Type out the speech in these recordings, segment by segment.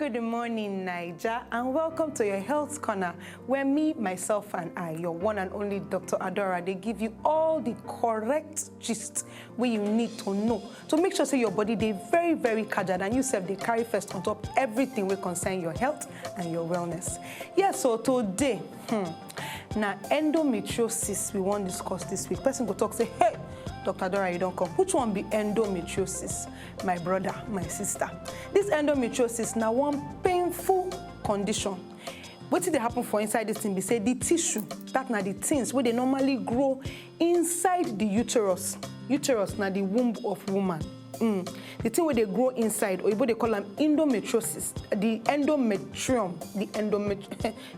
Good morning, Naija, and welcome to your Health Corner, where me, myself, and I, your one and only Dr. Adora, they give you all the correct gist where you need to know to make sure say your body they very, very casual, and you self they carry first on top everything will concern your health and your wellness. Yeah, so today, now endometriosis we want to discuss this week. Person go talk say, hey, Dr. Adora, you don't come. Which one be endometriosis? My brother, my sister. This endometriosis now one painful condition. What did they happen for inside this thing? They say the tissue, that now the things where they normally grow inside the uterus. Uterus now the womb of woman. The thing where they grow inside, or they call them endometriosis, the endometrium,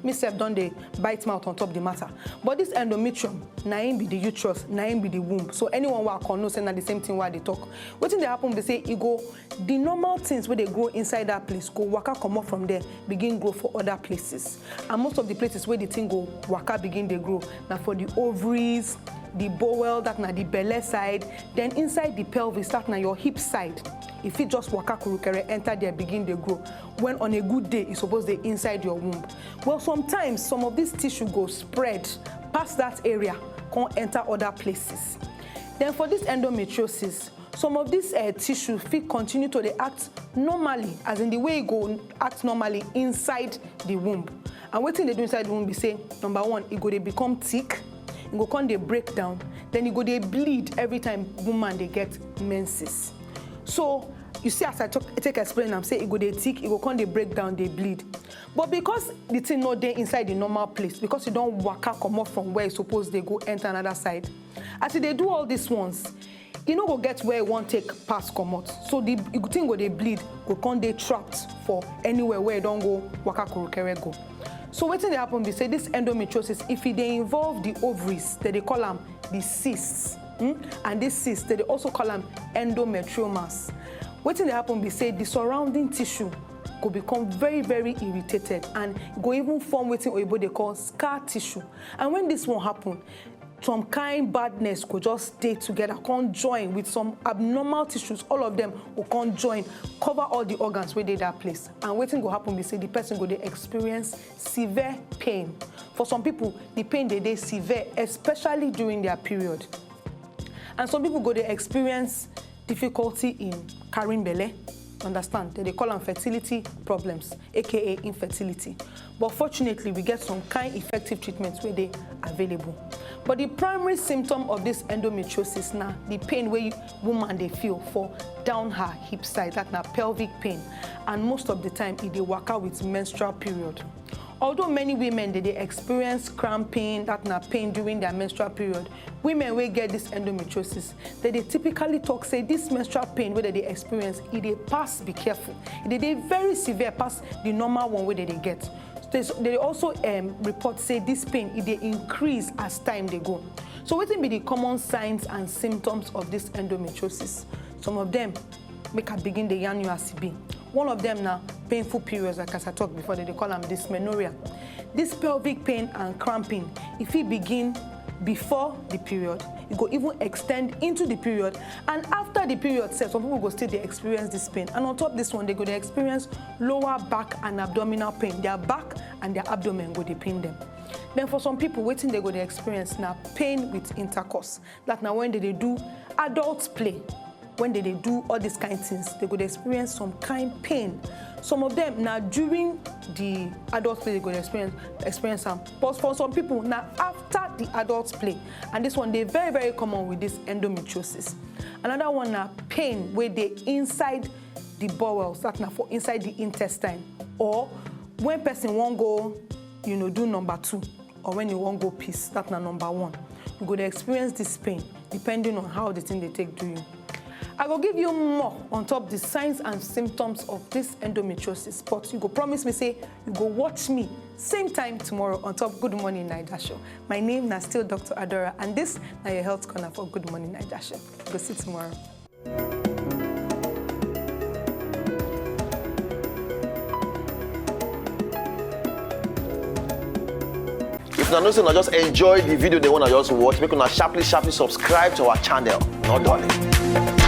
myself don't they bite mouth on top of the matter. But this endometrium, naim be the uterus, naim be the womb. So anyone who can know say na the same thing while they talk. What thing they happen? They say it go the normal things where they grow inside that place go waka come up from there, begin grow for other places. And most of the places where the thing go waka begin they grow now for the ovaries, the bowel, that na the belly side, then inside the pelvis, that na your hip side. If it just waka kurukere enter there, begin they grow. When on a good day, it's supposed to be inside your womb. Well, sometimes some of this tissue go spread past that area, can't enter other places. Then for this endometriosis, some of this tissue fit continue to they act normally, as in the way it go act normally inside the womb. And what thing they do inside the womb, we say, number one, it go they become thick. It go come they break down, then it go they bleed every time woman they get menses. So you see, as I take explain, I'm saying it go they thick, it go come they break down, they bleed. But because the thing not there inside the normal place, because you don't waka come up from where it's supposed they go enter another side. As they do all these ones, you know go get where it won't take pass come out. So the thing go they bleed, go come they trapped for anywhere where it don't go waka kurukere go. So what thing they happen? They say this endometriosis, if they involve the ovaries, they call them the cysts, and this cysts they also call them endometriomas. What thing they happen? They say the surrounding tissue could become very, very irritated and go even form what they call scar tissue. And when this won't happen, some kind badness could just stay together, can't join with some abnormal tissues. All of them will can't join, cover all the organs where they that place. And waiting will happen, we say the person will experience severe pain. For some people, the pain they severe, especially during their period. And some people go they experience difficulty in carrying belly. Understand? They call them fertility problems, aka infertility. But fortunately, we get some kind effective treatments where they available. But the primary symptom of this endometriosis now, the pain where woman they feel for down her hip side, that now pelvic pain, and most of the time it they work out with menstrual period. Although many women they experience cramping, that now pain during their menstrual period, women will get this endometriosis. They typically talk say this menstrual pain where they experience, it they pass, be careful. They very severe past the normal one where they get. They also report say this pain it they increase as time they go. So what will be the common signs and symptoms of this endometriosis? Some of them make her begin the yarn you as be. One of them now painful periods, like as I talked before, they call them dysmenorrhea. This pelvic pain and cramping, if it begin before the period, it go even extend into the period, and after the period, some people go still they experience this pain. And on top of this one, they go they experience lower back and abdominal pain. Their back and their abdomen go they pain them. Then for some people, waiting they go they experience now pain with intercourse. That now when they do adult play, when they do all these kind of things, they could experience some kind pain. Some of them now during the adult play they could experience some. But for some people now after the adult play, and this one they very, very common with this endometriosis. Another one now pain where they inside the bowels, that now for inside the intestine, or when person won't go, do number 2, or when you won't go piss, that now number 1. You could experience this pain depending on how the thing they take do you. I will give you more on top the signs and symptoms of this endometriosis. But you go promise me, say, you go watch me same time tomorrow on top Good Morning Naija Show. My name is still Dr. Adora, and this is your Health Corner for Good Morning Naija Show. Go see tomorrow. If you know, just enjoy the video they want to just watch, make sure sharply subscribe to our channel. Not darling.